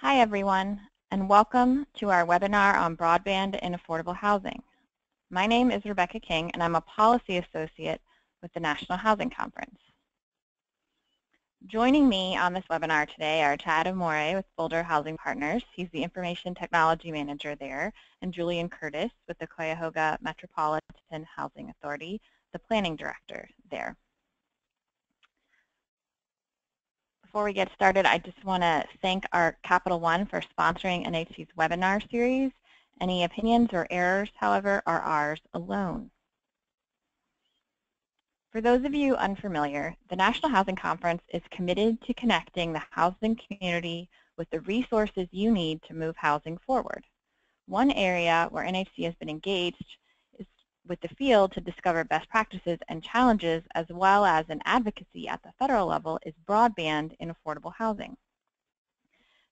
Hi everyone, and welcome to our webinar on broadband and affordable housing. My name is Rebecca King, and I'm a Policy Associate with the National Housing Conference. Joining me on this webinar today are Tad Amore with Boulder Housing Partners. He's the Information Technology Manager there, and Juleian Curtis with the Cuyahoga Metropolitan Housing Authority, the Planning Director there. Before we get started, I just want to thank our Capital One for sponsoring NHC's webinar series. Any opinions or errors, however, are ours alone. For those of you unfamiliar, the National Housing Conference is committed to connecting the housing community with the resources you need to move housing forward. One area where NHC has been engaged is with the field to discover best practices and challenges, as well as an advocacy at the federal level, is broadband in affordable housing.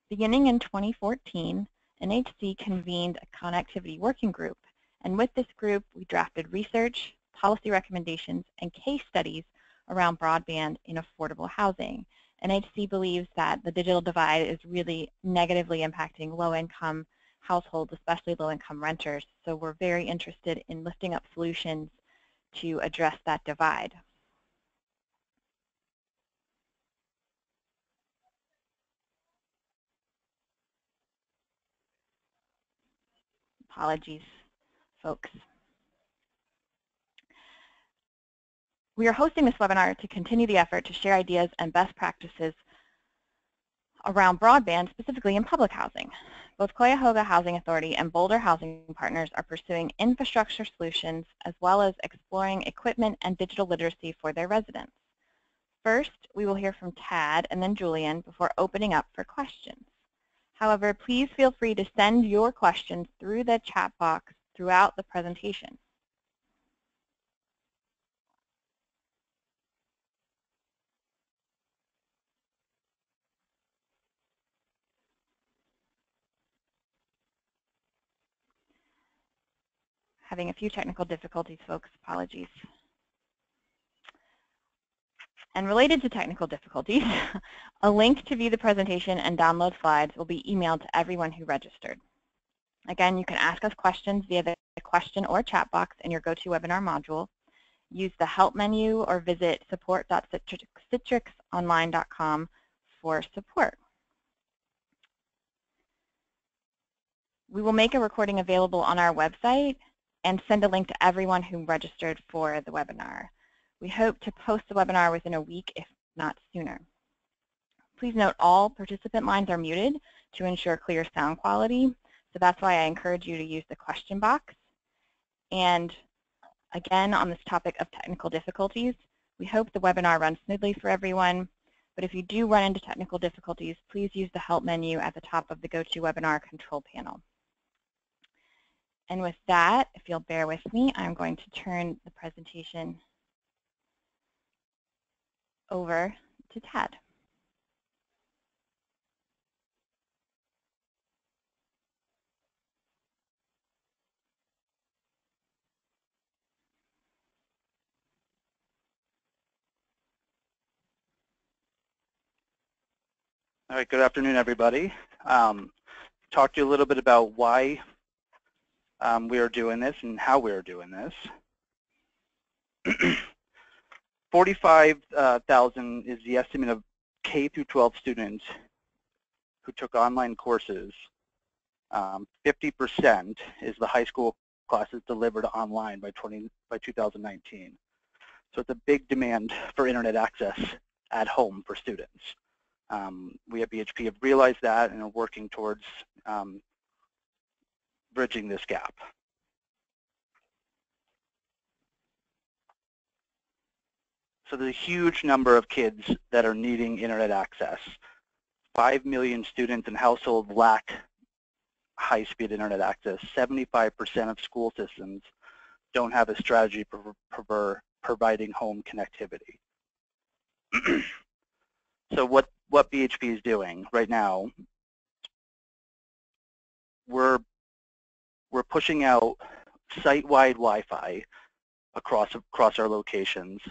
Beginning in 2014, NHC convened a connectivity working group, and with this group we drafted research, policy recommendations, and case studies around broadband in affordable housing. NHC believes that the digital divide is really negatively impacting low-income households, especially low-income renters, so we're very interested in lifting up solutions to address that divide. Apologies, folks. We are hosting this webinar to continue the effort to share ideas and best practices around broadband, specifically in public housing. Both Cuyahoga Housing Authority and Boulder Housing Partners are pursuing infrastructure solutions as well as exploring equipment and digital literacy for their residents. First, we will hear from Tad and then Juleian before opening up for questions. However, please feel free to send your questions through the chat box throughout the presentation. Having a few technical difficulties, folks. Apologies. And related to technical difficulties, a link to view the presentation and download slides will be emailed to everyone who registered. Again, you can ask us questions via the question or chat box in your GoToWebinar module. Use the help menu or visit support.citrixonline.com for support. We will make a recording available on our website and send a link to everyone who registered for the webinar. We hope to post the webinar within a week, if not sooner. Please note all participant lines are muted to ensure clear sound quality, so that's why I encourage you to use the question box. And again, on this topic of technical difficulties, we hope the webinar runs smoothly for everyone, but if you do run into technical difficulties, please use the help menu at the top of the GoToWebinar control panel. And with that, if you'll bear with me, I'm going to turn the presentation over to Tad. All right, good afternoon, everybody. Talk to you a little bit about why we are doing this and how we are doing this. 45,000 is the estimate of K through 12 students who took online courses. 50% is the high school classes delivered online by 2019. So it's a big demand for internet access at home for students. We at BHP have realized that and are working towards bridging this gap. So there's a huge number of kids that are needing internet access. 5 million students and households lack high-speed internet access. 75% of school systems don't have a strategy for providing home connectivity. So what BHP is doing right now, we're pushing out site-wide Wi-Fi across our locations.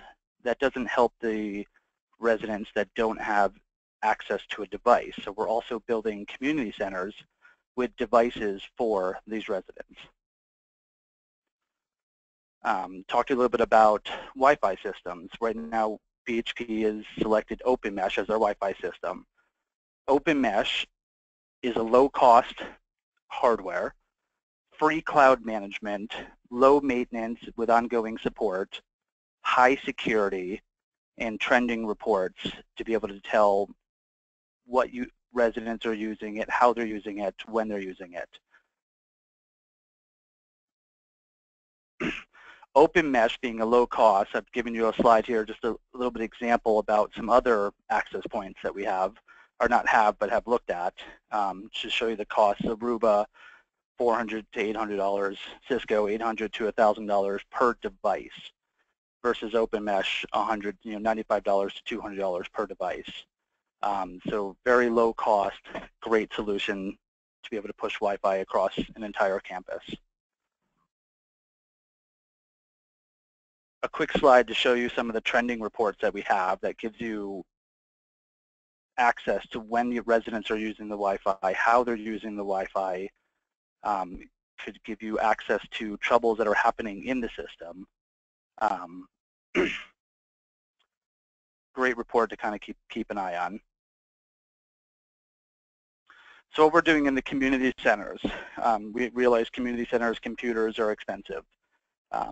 That doesn't help the residents that don't have access to a device. So we're also building community centers with devices for these residents. Talk to you a little bit about Wi-Fi systems. Right now, BHP has selected Open Mesh as our Wi-Fi system. Open Mesh is a low-cost hardware, free cloud management, low maintenance with ongoing support, high security, and trending reports to be able to tell what residents are using it, how they're using it, when they're using it. Open Mesh being a low cost, I've given you a slide here, just a little bit example about some other access points that we have, or not have, but have looked at, to show you the cost of Aruba, $400 to $800, Cisco $800 to $1,000 per device, versus Open Mesh $95 to $200 per device. So very low cost, great solution to be able to push Wi-Fi across an entire campus. A quick slide to show you some of the trending reports that we have that gives you access to when your residents are using the Wi-Fi, how they're using the Wi-Fi, could give you access to troubles that are happening in the system. Great report to kind of keep an eye on. So what we're doing in the community centers, we realize community centers computers are expensive.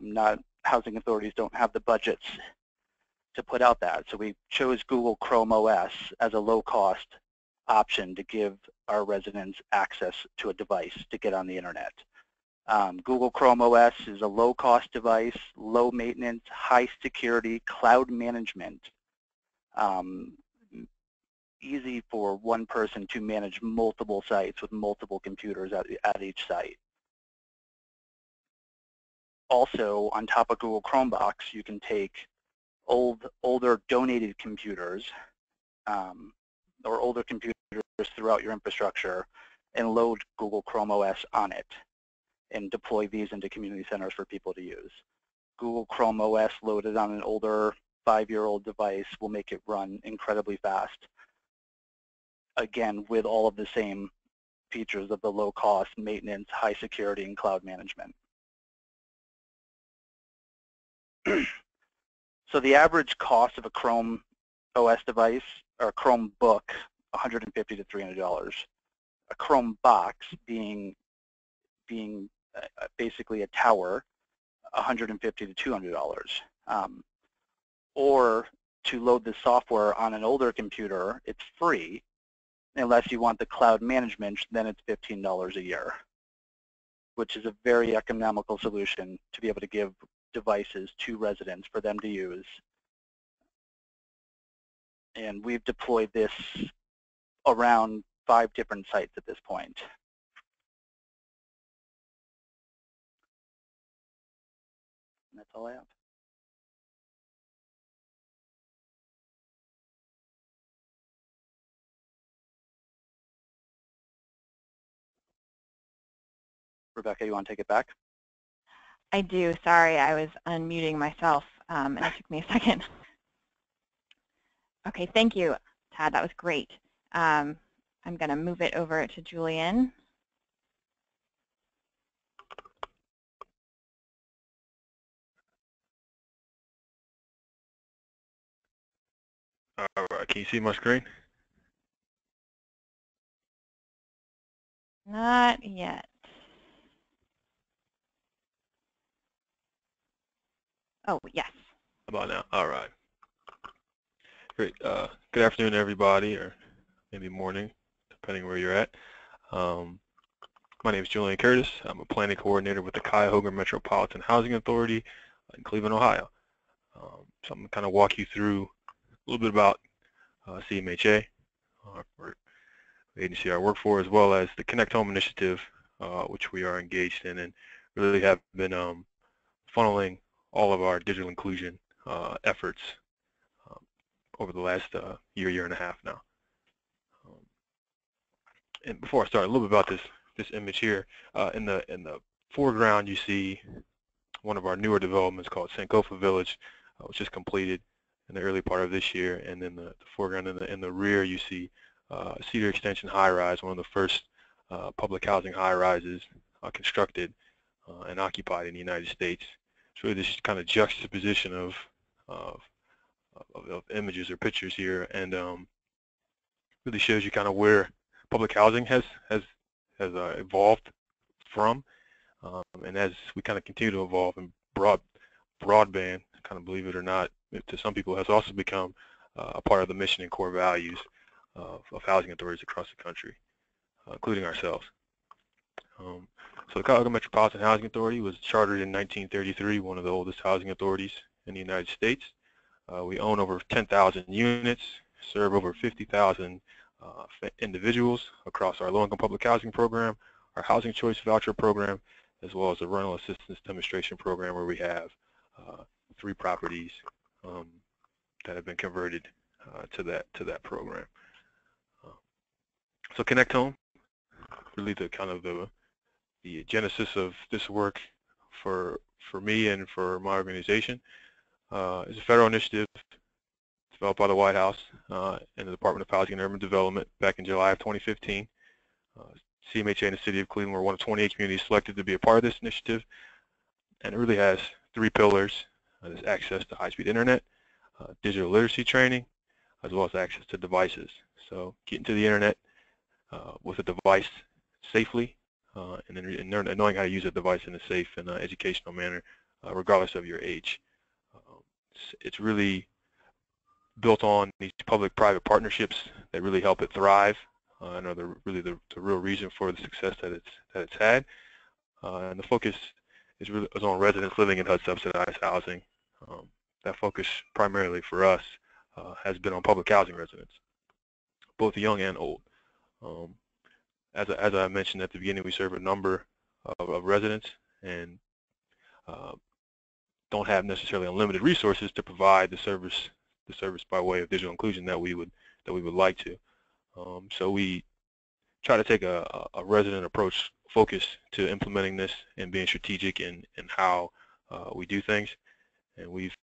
Not housing authorities don't have the budgets to put out that. So we chose Google Chrome OS as a low-cost option to give our residents access to a device to get on the internet. Google Chrome OS is a low-cost device, low maintenance, high security, cloud management. Easy for one person to manage multiple sites with multiple computers at each site. Also, on top of Google Chromebox, you can take older donated computers or older computers throughout your infrastructure and load Google Chrome OS on it and deploy these into community centers for people to use. Google Chrome OS loaded on an older 5-year-old device will make it run incredibly fast. Again, with all of the same features of the low cost, maintenance, high security, and cloud management. So the average cost of a Chrome OS device, or a Chromebook, $150 to $300. A Chrome box being basically a tower, $150 to $200. Or to load the software on an older computer, it's free. Unless you want the cloud management, then it's $15 a year, which is a very economical solution to be able to give devices to residents for them to use. And we've deployed this around 5 different sites at this point. And that's all I have. Rebecca, you want to take it back? I do. Sorry, I was unmuting myself, and it took me a second. Okay, thank you, Tad. That was great. I'm going to move it over to Juleian. All right, can you see my screen? Not yet. Oh, yes. How about now? All right. Great. Good afternoon, everybody, or maybe morning, depending where you're at. My name is Juleian Curtis. I'm a planning coordinator with the Cuyahoga Metropolitan Housing Authority in Cleveland, Ohio. So I'm going to kind of walk you through a little bit about CMHA, or the agency I work for, as well as the Connect Home initiative, which we are engaged in and really have been funneling all of our digital inclusion efforts over the last year and a half now. And before I start, a little bit about this image here. In the foreground, you see one of our newer developments called Sankofa Village, which is completed. in the early part of this year, and then the foreground in the rear you see Cedar Extension high-rise, one of the first public housing high-rises constructed and occupied in the United States. It's really this kind of juxtaposition of images or pictures here, and really shows you kind of where public housing has evolved from, and as we kind of continue to evolve, and broadband, kind of believe it or not, to some people has also become a part of the mission and core values of housing authorities across the country, including ourselves. So the Cuyahoga Metropolitan Housing Authority was chartered in 1933, one of the oldest housing authorities in the United States. We own over 10,000 units, serve over 50,000 individuals across our low-income public housing program, our housing choice voucher program, as well as the rental assistance demonstration program, where we have 3 properties that have been converted to that program. So Connect Home, really the kind of the genesis of this work for me and for my organization, is a federal initiative developed by the White House and the Department of Housing and Urban Development back in July of 2015. CMHA and the City of Cleveland were one of 28 communities selected to be a part of this initiative, and it really has 3 pillars. There's access to high-speed internet, digital literacy training, as well as access to devices. So getting to the internet with a device safely, and then knowing how to use a device in a safe and educational manner, regardless of your age. It's really built on these public-private partnerships that really help it thrive, and are really the real reason for the success that it's had. And the focus is on residents living in HUD-subsidized housing. That focus primarily for us has been on public housing residents, both young and old. As I mentioned at the beginning, we serve a number of residents, and don't have necessarily unlimited resources to provide the service by way of digital inclusion that we would like to. So we try to take a resident approach focus to implementing this and being strategic in how we do things. And we've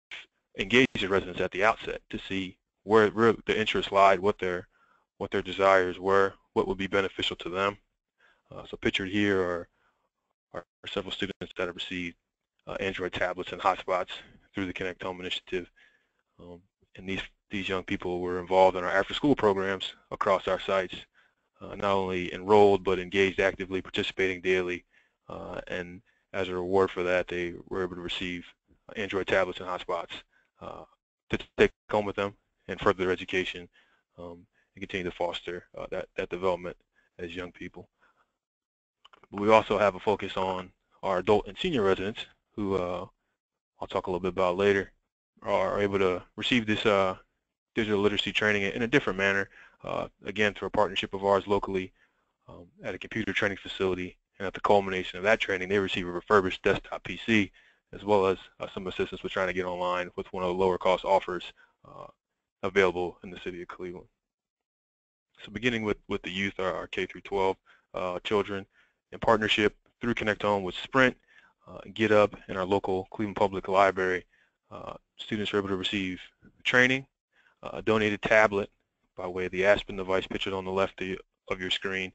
engaged the residents at the outset to see where the interests lied, what their desires were, what would be beneficial to them. So pictured here are several students that have received Android tablets and hotspots through the Connect Home initiative. And these young people were involved in our after-school programs across our sites, not only enrolled but engaged actively, participating daily, and as a reward for that, they were able to receive Android tablets and hotspots to take home with them and further their education, and continue to foster that development as young people. But we also have a focus on our adult and senior residents, who I'll talk a little bit about later, are able to receive this digital literacy training in a different manner, again through a partnership of ours locally at a computer training facility. And at the culmination of that training, they receive a refurbished desktop PC, as well as some assistance with trying to get online with one of the lower cost offers available in the city of Cleveland. So beginning with the youth, our K through 12 children, in partnership through Connect Home with Sprint, GitHub, and our local Cleveland Public Library, students are able to receive training, a donated tablet by way of the Aspen device pictured on the left of your screen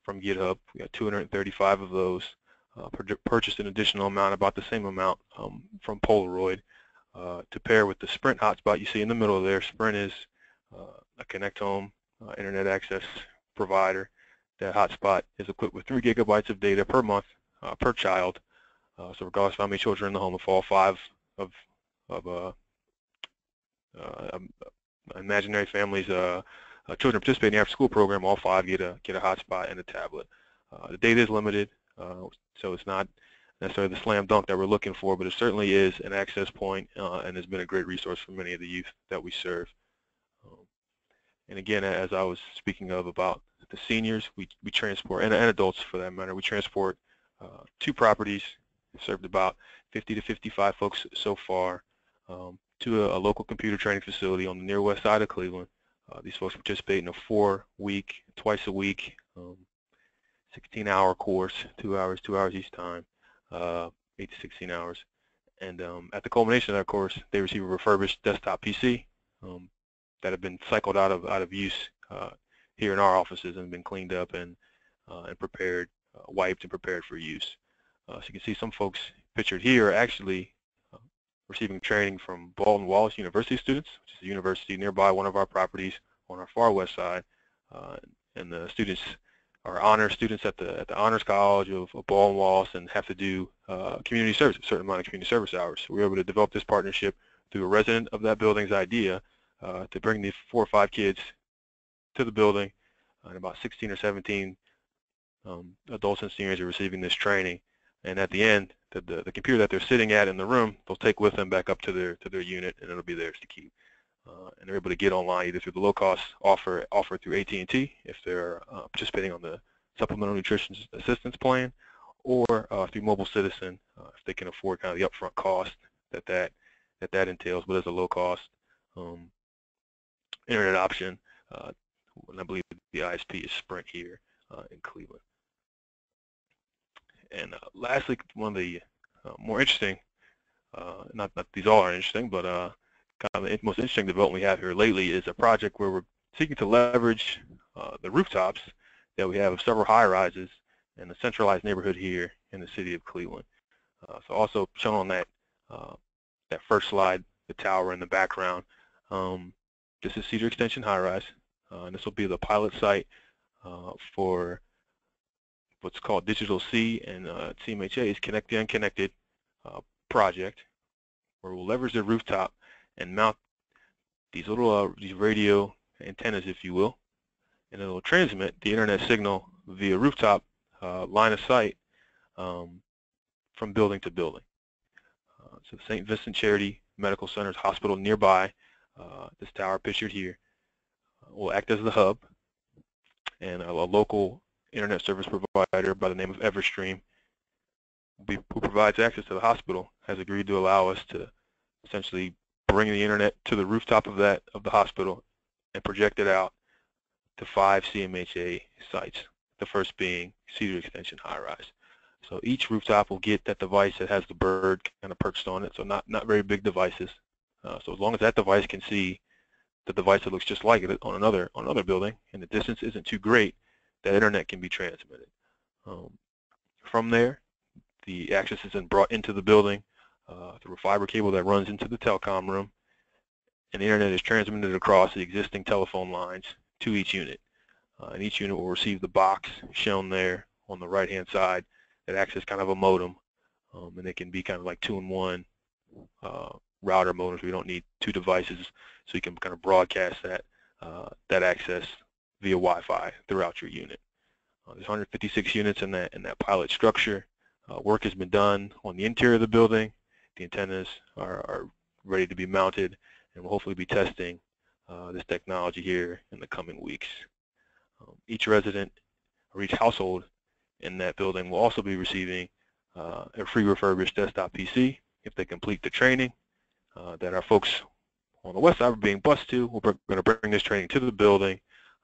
from GitHub. We got 235 of those, purchased an additional amount, about the same amount from Polaroid, to pair with the Sprint hotspot you see in the middle there. Sprint is a Connect Home internet access provider. That hotspot is equipped with 3 gigabytes of data per month per child. So regardless of how many children in the home, if all 5 of imaginary families, children participating in the after-school program, all 5 get a hotspot and a tablet. The data is limited, so it's not necessarily the slam dunk that we're looking for, but it certainly is an access point, and has been a great resource for many of the youth that we serve. And again, as I was speaking of about the seniors, we transport, and adults for that matter, we transport 2 properties, served about 50 to 55 folks so far, to a local computer training facility on the near west side of Cleveland. These folks participate in a 4-week, twice a week, 16-hour course, 2 hours each time, 8 to 16 hours. And at the culmination of that course, they receive a refurbished desktop PC that have been cycled out of use here in our offices and been cleaned up and prepared, wiped and prepared for use. So you can see some folks pictured here are actually receiving training from Baldwin Wallace University students, which is a university nearby one of our properties on our far west side. And the students are honor students at the Honors College of Baldwin Wallace and have to do community service, a certain amount of community service hours. So we were able to develop this partnership through a resident of that building's idea to bring these 4 or 5 kids to the building, and about 16 or 17 adults and seniors are receiving this training. And at the end, the computer that they're sitting at in the room, they'll take with them back up to their unit, and it'll be theirs to keep. And they're able to get online either through the low-cost offer through AT&T if they're participating on the Supplemental Nutrition Assistance Plan, or through Mobile Citizen if they can afford kind of the upfront cost that entails, but as a low-cost internet option. And I believe the ISP is Sprint here in Cleveland. And lastly, one of the more interesting, not these all aren't interesting, but kind of the most interesting development we have here lately is a project where we're seeking to leverage the rooftops that we have of several high-rises in a centralized neighborhood here in the city of Cleveland. So also shown on that first slide, the tower in the background. This is Cedar Extension high-rise, and this will be the pilot site for what's called Digital C and CMHA's Connect the Unconnected project, where we'll leverage the rooftop and mount these little these radio antennas, if you will, and it will transmit the internet signal via rooftop line of sight from building to building. So St. Vincent Charity Medical Center's hospital nearby, this tower pictured here, will act as the hub, and a local internet service provider by the name of Everstream, who provides access to the hospital, has agreed to allow us to essentially bring the internet to the rooftop of the hospital and project it out to 5 CMHA sites, the first being Cedar Extension high rise. So each rooftop will get that device that has the bird kind of perched on it, so not very big devices. So as long as that device can see the device that looks just like it on another building, and the distance isn't too great, that internet can be transmitted. From there, the access is then brought into the building through a fiber cable that runs into the telecom room, and the internet is transmitted across the existing telephone lines to each unit. And each unit will receive the box shown there on the right-hand side that acts as kind of a modem, and it can be kind of like 2-in-1 router modems. We don't need 2 devices, so you can kind of broadcast that access via Wi-Fi throughout your unit. There's 156 units in that pilot structure. Work has been done on the interior of the building. The antennas are ready to be mounted, and we'll hopefully be testing this technology here in the coming weeks. Each resident or each household in that building will also be receiving a free refurbished desktop PC if they complete the training that our folks on the west side are being bused to. We're going to bring this training to the building,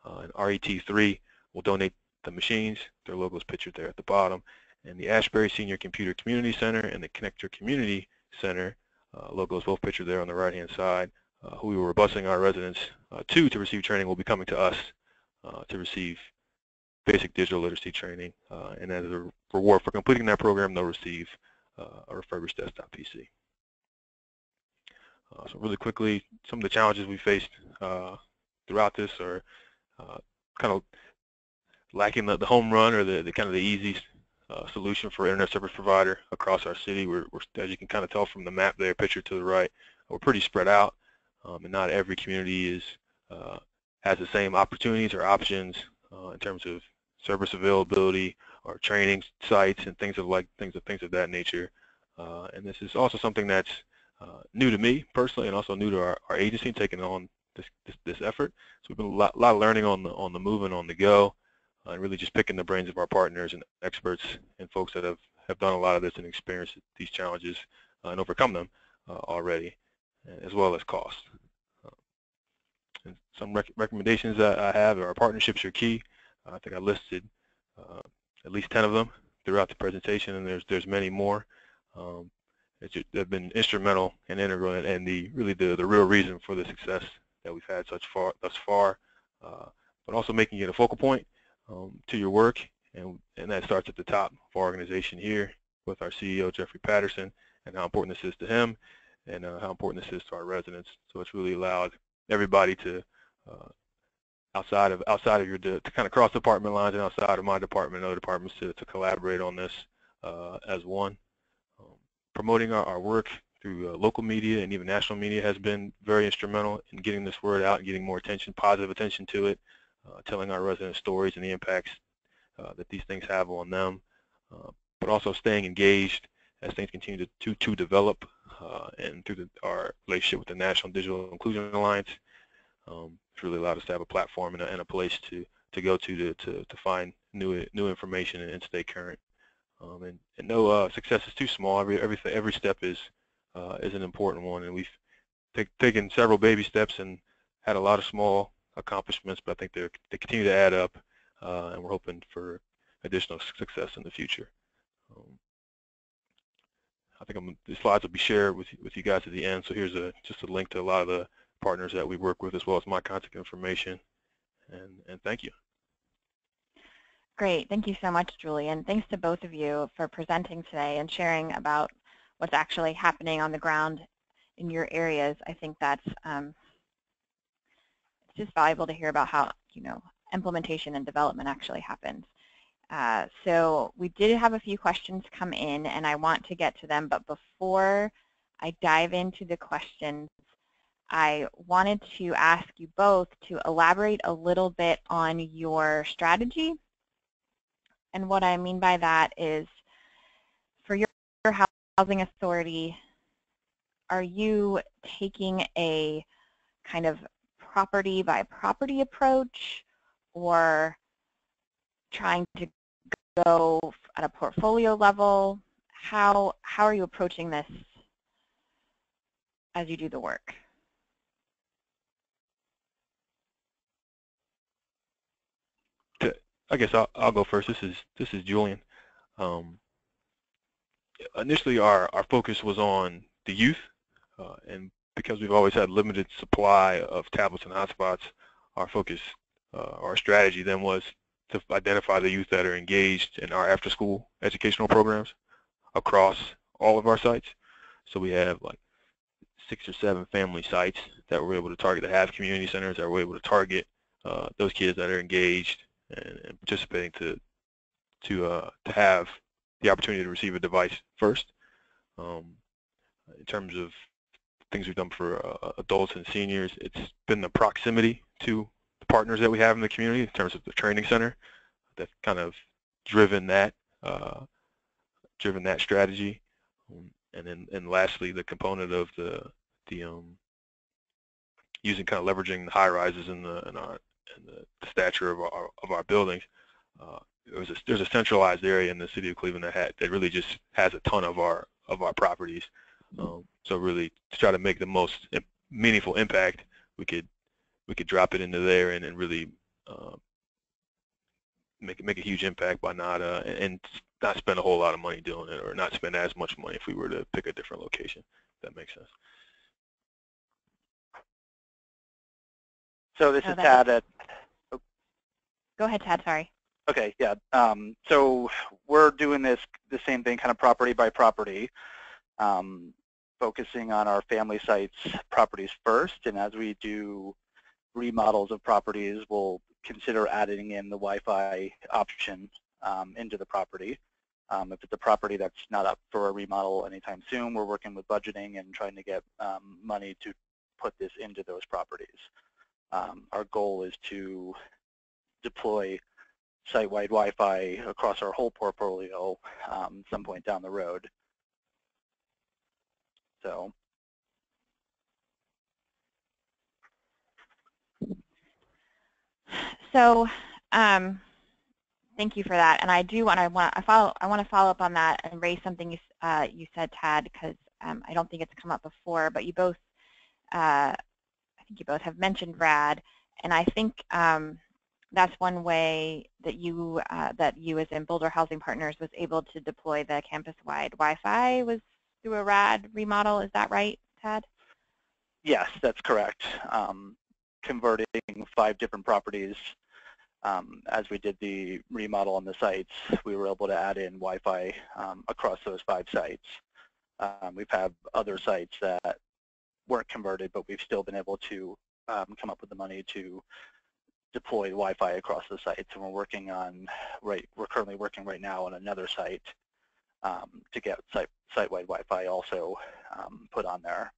and RET3 will donate the machines. Their logo is pictured there at the bottom. And the Ashbury Senior Computer Community Center and the Connector Community Center, logos both pictured there on the right-hand side, who we were busing our residents to receive training, will be coming to us to receive basic digital literacy training. And as a reward for completing that program, they'll receive a refurbished desktop PC. So really quickly, some of the challenges we faced throughout this are kind of lacking the home run or the kind of the easy solution for internet service provider across our city. We're, as you can kind of tell from the map there, pictured to the right, we're pretty spread out, and not every community has the same opportunities or options in terms of service availability or training sites and things of that nature. And this is also something that's new to me personally, and also new to our agency taking on this effort. So we've been a lot of learning on the move and on the go, and really just picking the brains of our partners and experts and folks that have done a lot of this and experienced these challenges and overcome them already, as well as cost. And some recommendations that I have are: our partnerships are key. I think I listed at least 10 of them throughout the presentation, and there's many more. They've been instrumental and integral, and really the real reason for the success that we've had thus far. But also making it a focal point to your work, and that starts at the top of our organization here with our CEO Jeffrey Patterson, and how important this is to him, and how important this is to our residents. So it's really allowed everybody to outside of your to kind of cross department lines and outside of my department and other departments to collaborate on this as one. Promoting our work through local media and even national media has been very instrumental in getting this word out and getting more attention, positive attention to it, telling our resident stories and the impacts that these things have on them, but also staying engaged as things continue to develop, and through our relationship with the National Digital Inclusion Alliance. It's really allowed us to have a platform and a place to go to find new information and stay current. And no success is too small. Every step is an important one, and we've taken several baby steps and had a lot of small accomplishments, but I think they continue to add up, and we're hoping for additional success in the future. I think the slides will be shared with you guys at the end. So here's just a link to a lot of the partners that we work with, as well as my contact information. And thank you. Great. Thank you so much, Juleian. Thanks to both of you for presenting today and sharing about what's actually happening on the ground in your areas. I think that's it's just valuable to hear about how implementation and development actually happens. So we did have a few questions come in, and I want to get to them. But before I dive into the questions, I wanted to ask you both to elaborate a little bit on your strategy. And what I mean by that is, for your housing authority, are you taking a kind of property by property approach, or trying to go at a portfolio level? How are you approaching this as you do the work? I guess I'll go first. This is Juleian. Initially, our focus was on the youth, and because we've always had limited supply of tablets and hotspots, our focus, our strategy then was to identify the youth that are engaged in our after-school educational programs across all of our sites. So we have like 6 or 7 family sites that we're able to target, that have community centers, that we're able to target those kids that are engaged and participating to have the opportunity to receive a device first. In terms of things we've done for adults and seniors, it's been the proximity to the partners that we have in the community in terms of the training center that's kind of driven that strategy. And lastly, the component of the using, kind of leveraging the high rises and the stature of our buildings. There's a centralized area in the city of Cleveland that really just has a ton of our properties. So really, to try to make the most meaningful impact, we could drop it into there and really make a huge impact by not spend a whole lot of money doing it, or not spend as much money if we were to pick a different location. If that makes sense. So this is Tad. Go ahead, Tad. Sorry. Okay, yeah. So we're doing the same thing, kind of property by property, focusing on our family sites properties first. And as we do remodels of properties, we'll consider adding in the Wi-Fi option into the property. If it's a property that's not up for a remodel anytime soon, we're working with budgeting and trying to get money to put this into those properties. Our goal is to deploy site-wide Wi-Fi across our whole portfolio some point down the road. So thank you for that. And I want to follow up on that and raise something you said, Tad, because I don't think it's come up before, but you both I think you both have mentioned RAD, and I think that's one way that you as in Boulder Housing Partners was able to deploy the campus-wide Wi-Fi was through a RAD remodel. Is that right, Tad? Yes, that's correct. Converting 5 different properties. As we did the remodel on the sites, we were able to add in Wi-Fi across those 5 sites. We've had other sites that weren't converted, but we've still been able to come up with the money to deploy Wi-Fi across the sites. And we're currently working right now on another site to get site-wide Wi-Fi also put on there.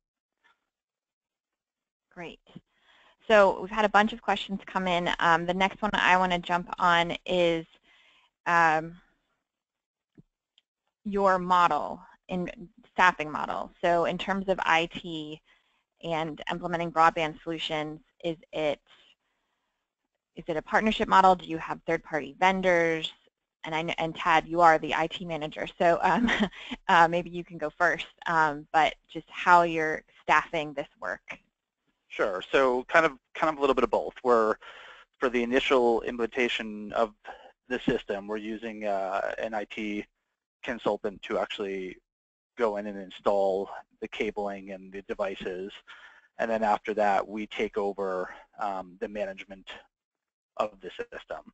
Great. So we've had a bunch of questions come in. The next one I want to jump on is your model, staffing model. So in terms of IT and implementing broadband solutions, is it a partnership model? Do you have third-party vendors? And Tad, you are the IT manager, so maybe you can go first. But just how you're staffing this work. Sure. So kind of a little bit of both. For the initial implementation of the system, we're using an IT consultant to actually go in and install the cabling and the devices. And then after that, we take over the management of the system.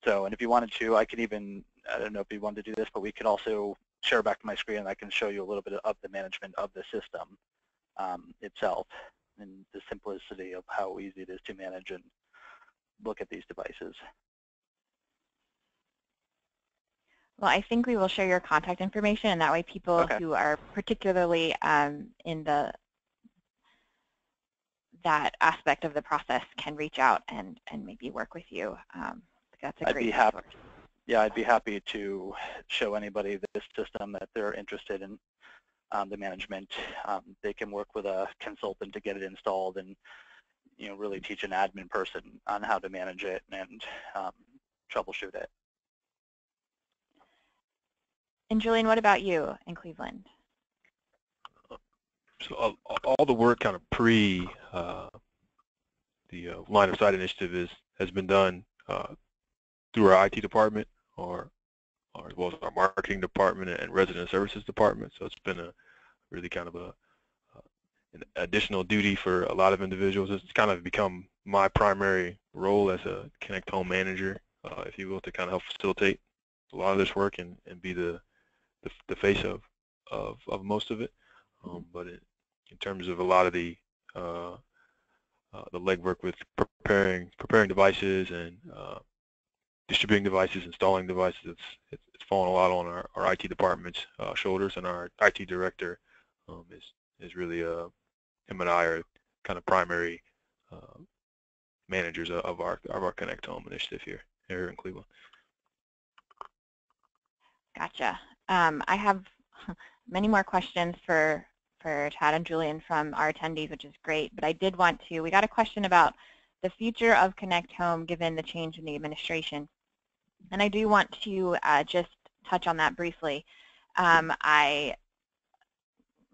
So, and if you wanted to, I could even, I don't know if you wanted to do this, but we could also share back to my screen and I can show you a little bit of the management of the system itself and the simplicity of how easy it is to manage and look at these devices. Well, I think we will share your contact information, and that way people who are particularly in that aspect of the process can reach out and maybe work with you. That's a great resource. Yeah, I'd be happy to show anybody this system that they're interested in the management. They can work with a consultant to get it installed and really teach an admin person on how to manage it and troubleshoot it. And Julian, what about you in Cleveland? So all the work kind of pre the line of sight initiative has been done through our IT department or as well as our marketing department and resident services department. So it's been a really kind of an additional duty for a lot of individuals. It's kind of become my primary role as a Connect Home manager, if you will, to kind of help facilitate a lot of this work and be the face of most of it. But in terms of a lot of the legwork with preparing devices and distributing devices, installing devices, it's fallen a lot on our IT department's shoulders, and our IT director is really him and I are kind of primary managers of our Connect Home initiative here in Cleveland. Gotcha. I have many more questions for Tad and Julian from our attendees, which is great, but I did want to, we got a question about the future of Connect Home given the change in the administration. And I do want to just touch on that briefly.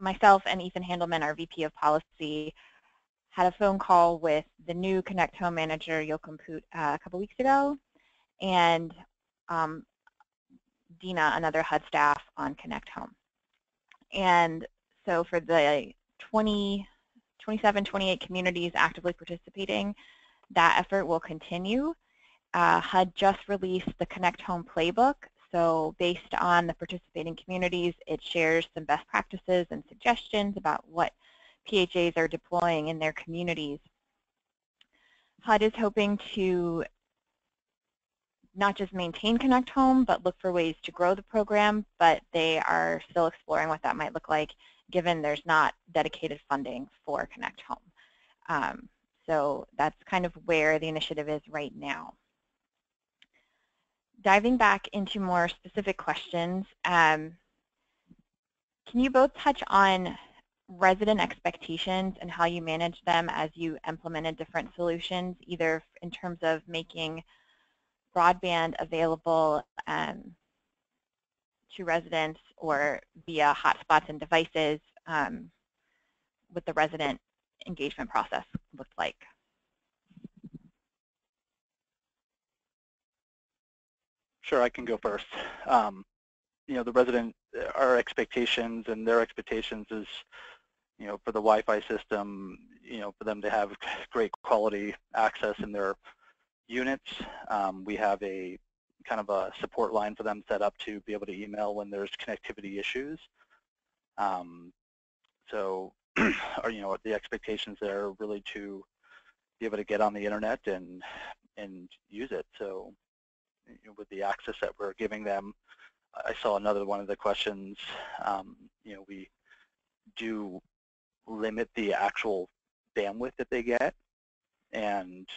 Myself and Ethan Handelman, our VP of Policy, had a phone call with the new Connect Home manager, Joachim Poot, a couple weeks ago, and Dina, another HUD staff on Connect Home. And so for the 27, 28 communities actively participating, that effort will continue. HUD just released the Connect Home playbook. So based on the participating communities, it shares some best practices and suggestions about what PHAs are deploying in their communities. HUD is hoping to not just maintain Connect Home, but look for ways to grow the program, but they are still exploring what that might look like given there's not dedicated funding for Connect Home. So that's kind of where the initiative is right now. Diving back into more specific questions, can you both touch on resident expectations and how you manage them as you implemented different solutions, either in terms of making broadband available to residents or via hotspots and devices, what the resident engagement process looked like? Sure, I can go first. the resident, our expectations and their expectations is, for the Wi-Fi system, for them to have great quality access in their units. We have a kind of a support line for them set up to be able to email when there's connectivity issues. So, the expectations there are really to be able to get on the internet and use it. So, with the access that we're giving them, I saw another one of the questions. We do limit the actual bandwidth that they get, and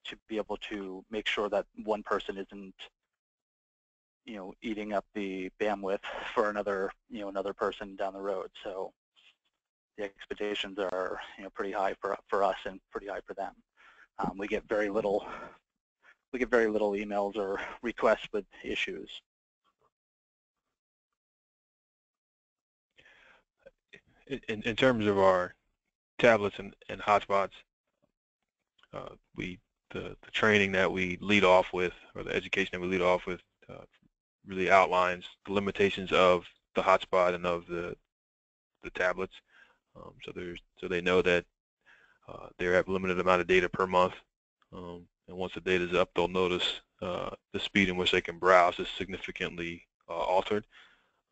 to be able to make sure that one person isn't, eating up the bandwidth for another, another person down the road. So the expectations are, pretty high for us and pretty high for them. We get very little emails or requests with issues. In terms of our tablets and hotspots, the training that we lead off with, or the education that we lead off with, really outlines the limitations of the hotspot and of the tablets. So they know that they have a limited amount of data per month, and once the data is up, they'll notice the speed in which they can browse is significantly altered.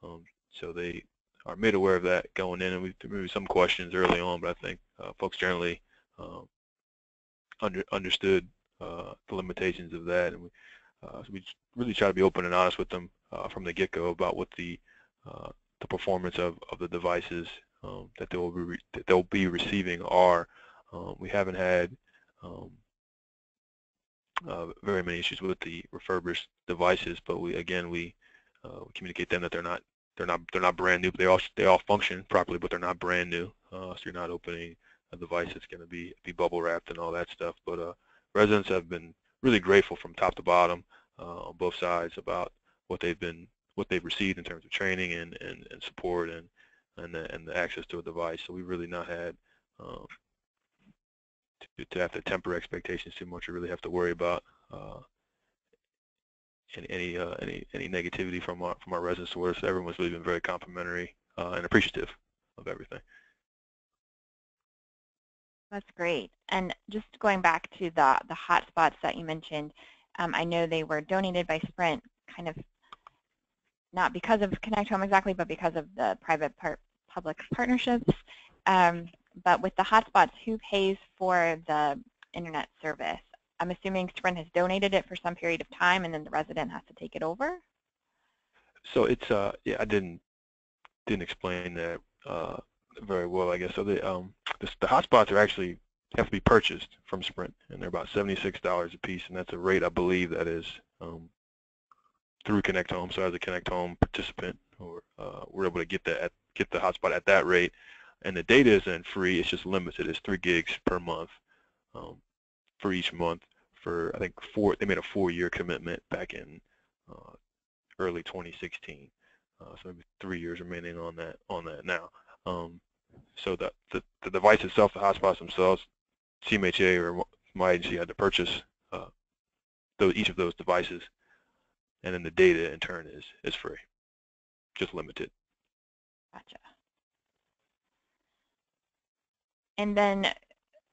So they are made aware of that going in, and we maybe some questions early on, but I think folks generally understood the limitations of that, and so we really try to be open and honest with them from the get-go about what the performance of the devices that they'll be receiving are. We haven't had very many issues with the refurbished devices, but we communicate them that they're not brand new. They all function properly, but they're not brand new. So you're not opening a device that's going to be bubble wrapped and all that stuff. But residents have been really grateful from top to bottom on both sides about what they've received in terms of training and support and the access to a device. So we've really not had to have to temper expectations too much or really have to worry about any negativity from our residents towards us. Everyone's really been very complimentary and appreciative of everything. That's great. And just going back to the hotspots that you mentioned, I know they were donated by Sprint, kind of not because of Connect Home exactly, but because of the private-public partnerships. But with the hotspots, who pays for the internet service? I'm assuming Sprint has donated it for some period of time, and then the resident has to take it over. So it's yeah, I didn't explain that very well, I guess. So the hotspots are actually have to be purchased from Sprint, and they're about $76 a piece, and that's a rate I believe that is through Connect Home. So as a Connect Home participant, or we're able to get the hotspot at that rate, and the data isn't free. It's just limited. It's 3 gigs per month for each month. For I think they made a 4-year commitment back in early 2016. So maybe 3 years remaining on that now. So the device itself, the hotspots themselves, CMHA or my agency had to purchase each of those devices, and then the data in turn is free, just limited. Gotcha. And then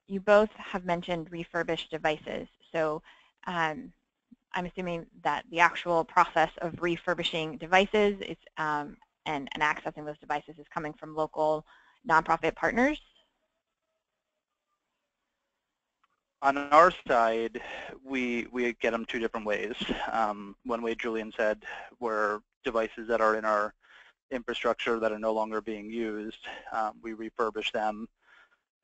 you both have mentioned refurbished devices. So I'm assuming that the actual process of refurbishing devices is and accessing those devices is coming from local nonprofit partners? On our side, we get them 2 different ways. One way Juleian said were devices that are in our infrastructure that are no longer being used. We refurbish them,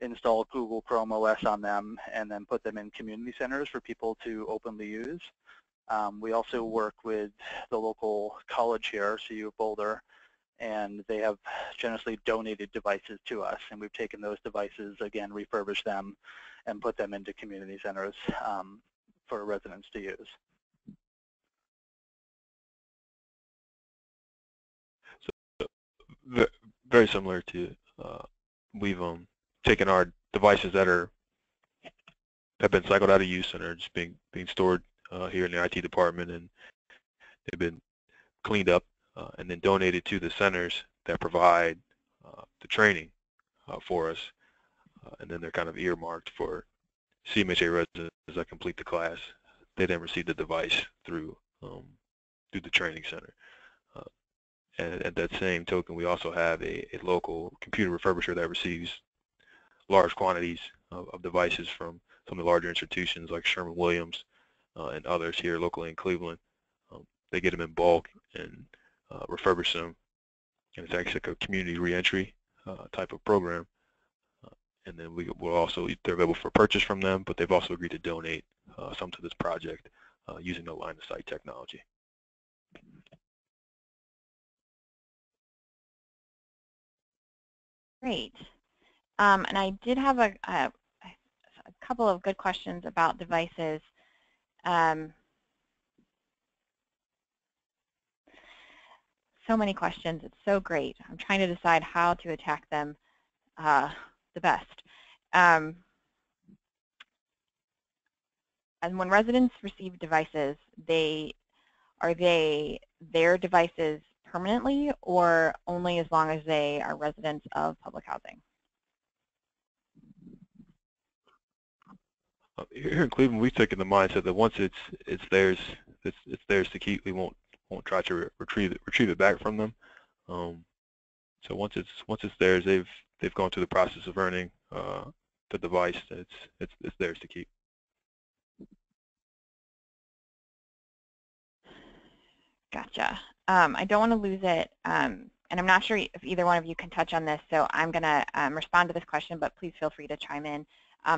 install Google Chrome OS on them, and then put them in community centers for people to openly use. We also work with the local college here, CU of Boulder, and they have generously donated devices to us, and we've taken those devices, again, refurbished them, and put them into community centers for residents to use. So very similar to we've taken our devices that have been cycled out of use and are just being stored here in the IT department, and they've been cleaned up and then donated to the centers that provide the training for us. And then they're kind of earmarked for CMHA residents that complete the class. They then receive the device through the training center. And at that same token, we also have a local computer refurbisher that receives large quantities of devices from some of the larger institutions like Sherwin-Williams and others here locally in Cleveland. They get them in bulk and refurbish them, and it's actually like a community reentry type of program. And then they're available for purchase from them, but they've also agreed to donate some to this project using the line of sight technology. Great. And I did have a couple of good questions about devices. So many questions. It's so great. I'm trying to decide how to attack them the best. And when residents receive devices, are they their devices permanently or only as long as they are residents of public housing? Here in Cleveland, we've taken the mindset that once it's theirs, it's theirs to keep. We won't try to retrieve it back from them. So once it's theirs, they've gone through the process of earning the device. It's theirs to keep. Gotcha. I don't want to lose it, and I'm not sure if either one of you can touch on this, so I'm going to respond to this question, but please feel free to chime in.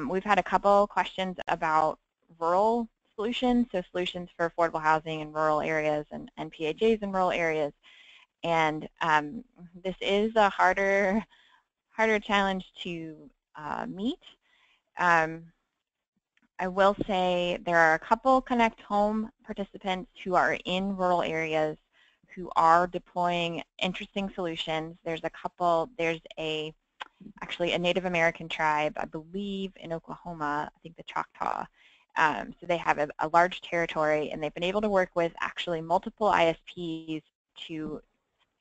We've had a couple questions about rural solutions, so solutions for affordable housing in rural areas and PHAs in rural areas. And this is a harder challenge to meet. I will say there are a couple Connect Home participants who are in rural areas who are deploying interesting solutions. There's actually a Native American tribe, I believe in Oklahoma, I think the Choctaw. So they have a large territory, and they've been able to work with actually multiple ISPs to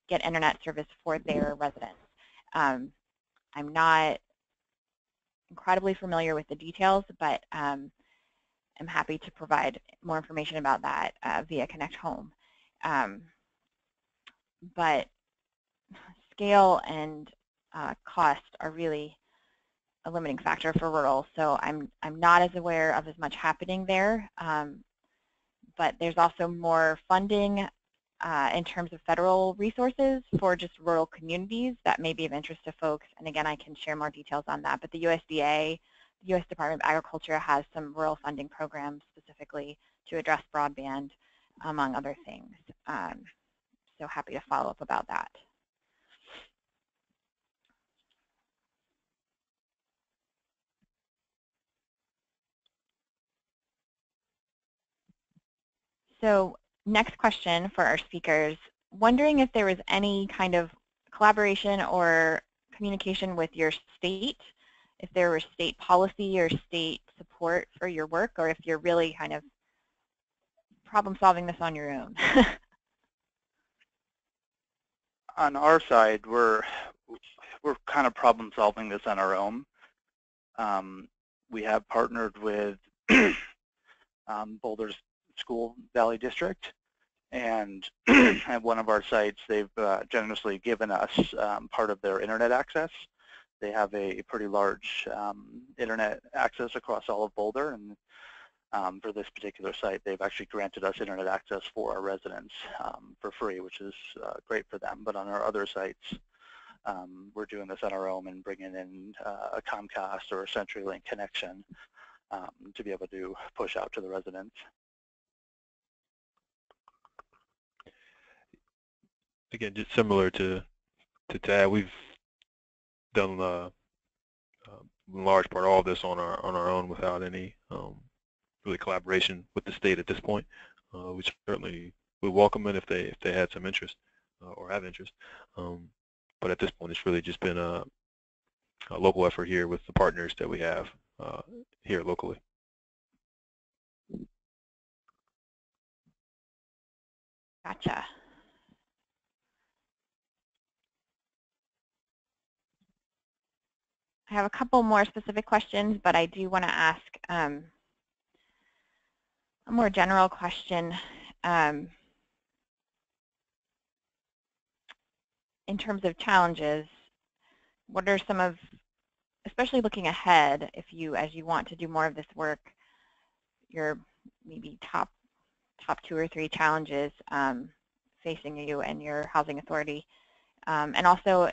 get internet service for their residents. I'm not incredibly familiar with the details, but I'm happy to provide more information about that via Connect Home. But scale and cost are really a limiting factor for rural, so I'm not as aware of as much happening there. But there's also more funding in terms of federal resources for just rural communities that may be of interest to folks. And again, I can share more details on that. But the USDA, the U.S. Department of Agriculture, has some rural funding programs specifically to address broadband, among other things. So happy to follow up about that. So next question for our speakers, wondering if there was any kind of collaboration or communication with your state, if there were state policy or state support for your work, or if you're really kind of problem solving this on your own. On our side, we're kind of problem solving this on our own. We have partnered with Boulder's School Valley District, and at one of our sites, they've generously given us part of their internet access. They have a pretty large internet access across all of Boulder, and for this particular site, they've actually granted us internet access for our residents for free, which is great for them. But on our other sites, we're doing this on our own and bringing in a Comcast or a CenturyLink connection to be able to push out to the residents. Again, just similar to Tad, we've done in large part all of this on our own without any really collaboration with the state at this point. We certainly would welcome it if they had some interest or have interest. But at this point, it's really just been a local effort here with the partners that we have here locally. Gotcha. have a couple more specific questions, but I do want to ask a more general question in terms of challenges. What are some of, especially looking ahead, if you, as you want to do more of this work, your maybe top 2 or 3 challenges facing you and your housing authority, and also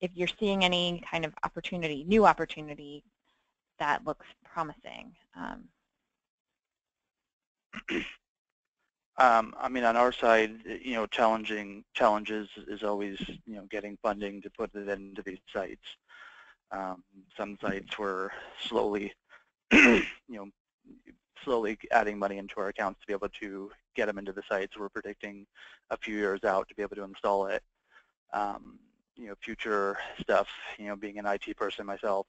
if you're seeing any kind of opportunity, new opportunity that looks promising. I mean, on our side, you know, challenges is always, you know, getting funding to put it into these sites. Some sites we're slowly, you know, slowly adding money into our accounts to be able to get them into the sites. We're predicting a few years out to be able to install it. You know, future stuff, you know, being an IT person myself,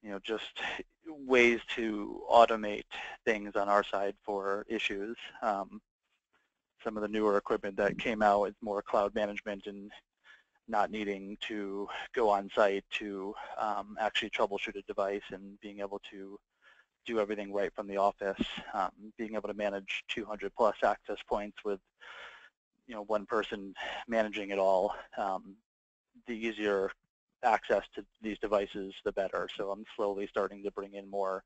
you know, just ways to automate things on our side for issues. Some of the newer equipment that came out is more cloud management and not needing to go on site to actually troubleshoot a device and being able to do everything right from the office, being able to manage 200 plus access points with, you know, one person managing it all. The easier access to these devices, the better. So I'm slowly starting to bring in more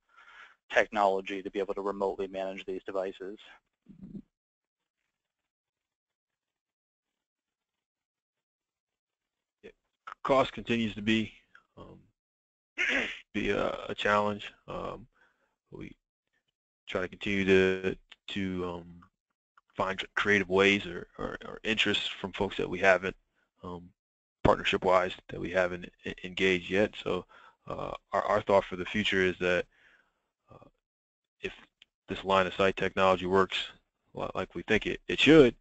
technology to be able to remotely manage these devices. Cost continues to be a challenge. We try to continue to find creative ways or interests from folks that we haven't partnership-wise that we haven't engaged yet. So our thought for the future is that if this line of sight technology works like we think it should,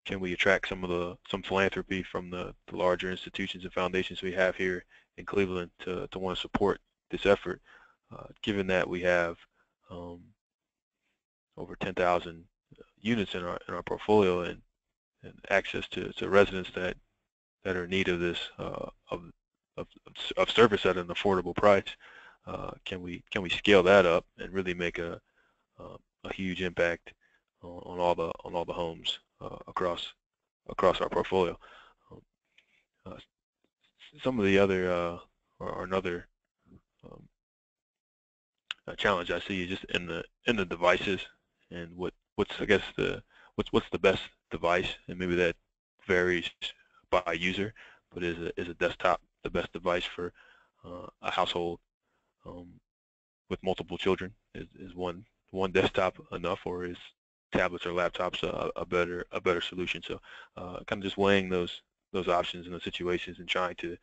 can we attract some philanthropy from the larger institutions and foundations we have here in Cleveland to want to support this effort, given that we have over 10,000 units in our portfolio and access to residents that are in need of this of service at an affordable price. Can we scale that up and really make a huge impact on all the homes across our portfolio? Some of the other or another challenge I see is just in the devices and what's I guess what's the best device, and maybe that varies by user, but is a desktop the best device for a household with multiple children? Is one desktop enough, or is tablets or laptops a better solution? So kind of just weighing those options and those situations and trying to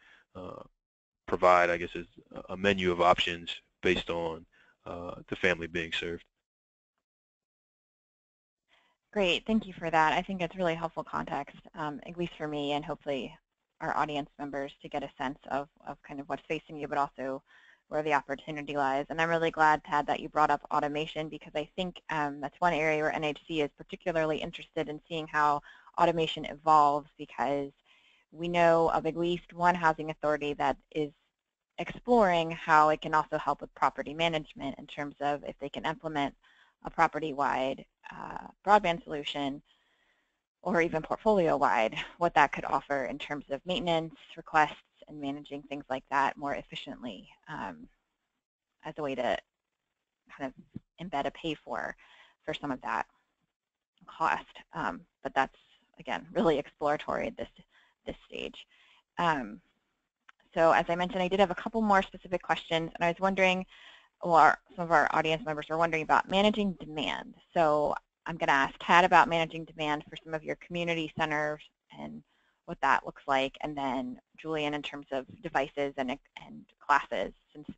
provide, I guess, a menu of options based on the family being served. Great, thank you for that. I think it's really helpful context, at least for me and hopefully our audience members, to get a sense of kind of what's facing you, but also where the opportunity lies. And I'm really glad, Tad, that you brought up automation, because I think that's one area where NHC is particularly interested in seeing how automation evolves, because we know of at least one housing authority that is exploring how it can also help with property management in terms of if they can implement a property-wide broadband solution, or even portfolio-wide, what that could offer in terms of maintenance, requests, and managing things like that more efficiently as a way to kind of embed a pay-for some of that cost. But that's, again, really exploratory at this stage. So as I mentioned, I did have a couple more specific questions, and I was wondering, or some of our audience members were wondering about managing demand. So I'm going to ask Tad about managing demand for some of your community centers and what that looks like, and then Juleian in terms of devices and classes, since it's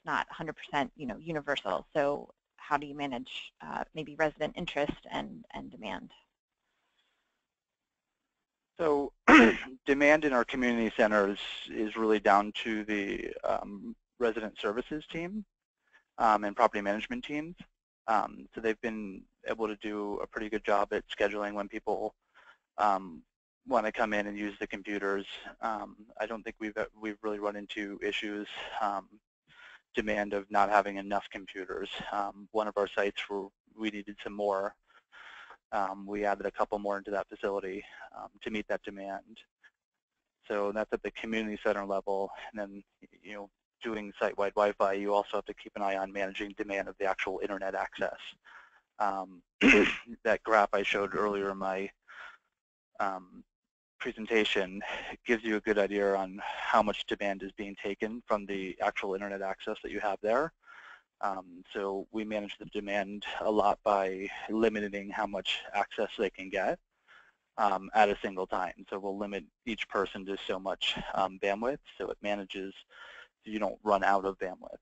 not 100% universal. So how do you manage maybe resident interest and demand? So demand in our community centers is really down to the resident services team and property management teams. So they've been able to do a pretty good job at scheduling when people want to come in and use the computers. I don't think we've really run into issues, demand of not having enough computers. One of our sites where we needed some more, we added a couple more into that facility to meet that demand. So that's at the community center level, and then doing site-wide Wi-Fi, you also have to keep an eye on managing demand of the actual internet access. That graph I showed earlier in my presentation gives you a good idea on how much demand is being taken from the actual internet access that you have there. So we manage the demand a lot by limiting how much access they can get at a single time. So we'll limit each person to so much bandwidth, so it manages so you don't run out of bandwidth.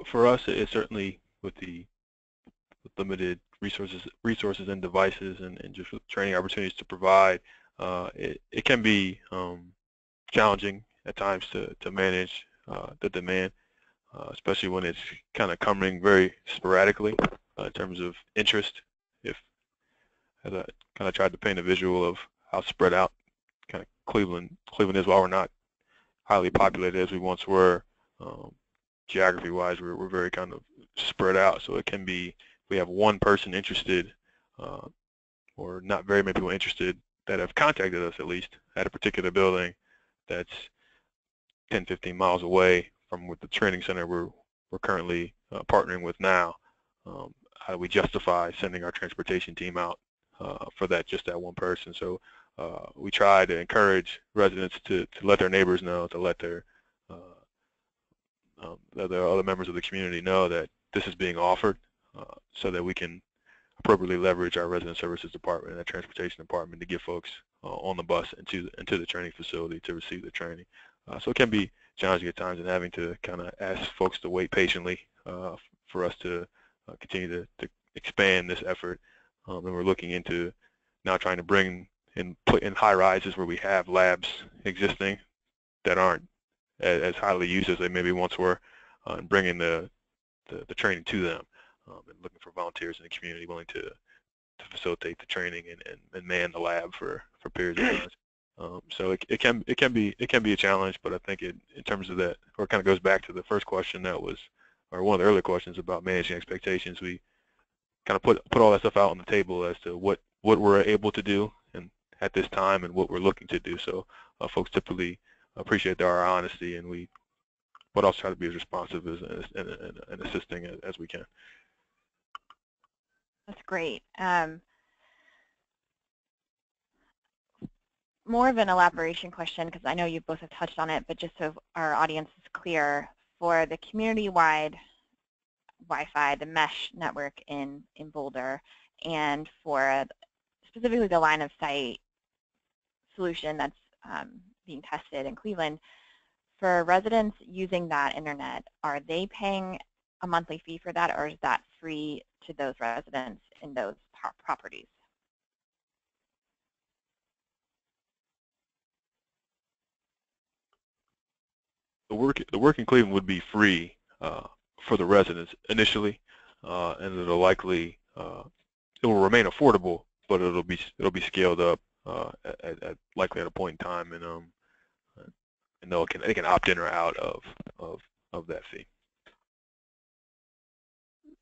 For us, it's certainly with the limited resources and devices and just training opportunities to provide, it can be challenging at times to manage the demand, especially when it's kind of coming very sporadically in terms of interest. As I kind of tried to paint a visual of how spread out kind of Cleveland is, while we're not highly populated as we once were, geography-wise, we're very kind of spread out. So it can be, if we have one person interested, or not very many people interested that have contacted us at least at a particular building that's 10, 15 miles away from what the training center we're currently partnering with now. How do we justify sending our transportation team out for just that one person? So we try to encourage residents to let their neighbors know, to let their other members of the community know that this is being offered, so that we can appropriately leverage our resident services department and the transportation department to get folks on the bus into the training facility to receive the training. So it can be challenging at times, and having to kind of ask folks to wait patiently for us to continue to expand this effort. And we're looking into now trying to bring in high rises where we have labs existing that aren't as highly used as they maybe once were, and bringing the training to them, and looking for volunteers in the community willing to facilitate the training and man the lab for periods of time. So it can be a challenge, but I think in terms of that, or it kind of goes back to the first question that was, or one of the earlier questions about managing expectations. We kind of put all that stuff out on the table as to what we're able to do and at this time, and what we're looking to do. So folks typically appreciate our honesty, and we also try to be as responsive and assisting as we can. That's great. More of an elaboration question, because I know you both have touched on it, but just so our audience is clear, for the community-wide Wi-Fi, the mesh network in Boulder, and for specifically the line of sight solution that's being tested in Cleveland, for residents using that internet, are they paying a monthly fee for that, or is that free to those residents in those properties? The work in Cleveland would be free for the residents initially, and it'll likely it will remain affordable, but it'll be scaled up likely at a point in time, and they can opt in or out of that fee.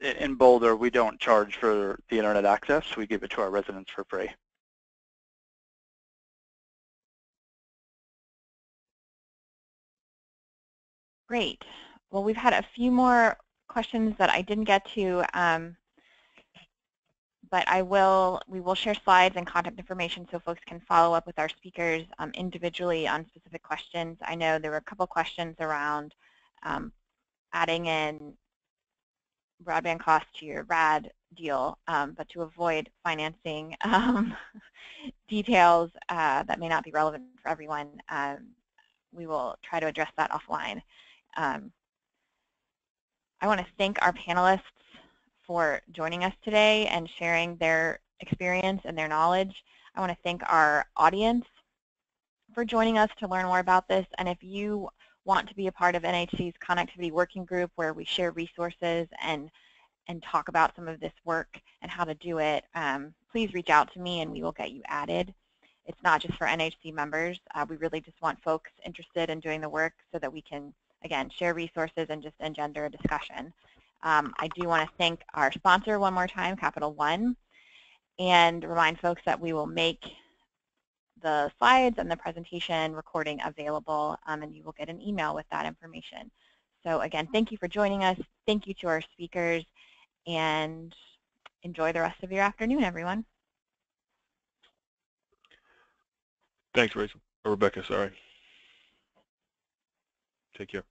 In Boulder, we don't charge for the internet access. We give it to our residents for free. Great. Well, we've had a few more questions that I didn't get to, but we will share slides and contact information so folks can follow up with our speakers individually on specific questions. I know there were a couple questions around adding in broadband costs to your RAD deal, but to avoid financing details that may not be relevant for everyone, we will try to address that offline. I want to thank our panelists for joining us today and sharing their experience and their knowledge. I want to thank our audience for joining us to learn more about this. And if you want to be a part of NHC's Connectivity Working Group, where we share resources and and talk about some of this work and how to do it, please reach out to me and we will get you added. It's not just for NHC members. We really just want folks interested in doing the work so that we can, again, share resources and just engender a discussion. I do want to thank our sponsor one more time, Capital One, and remind folks that we will make the slides and the presentation recording available, and you will get an email with that information. So again, thank you for joining us. Thank you to our speakers, and enjoy the rest of your afternoon, everyone. Thanks, Rachel. Or Rebecca, sorry. Take care.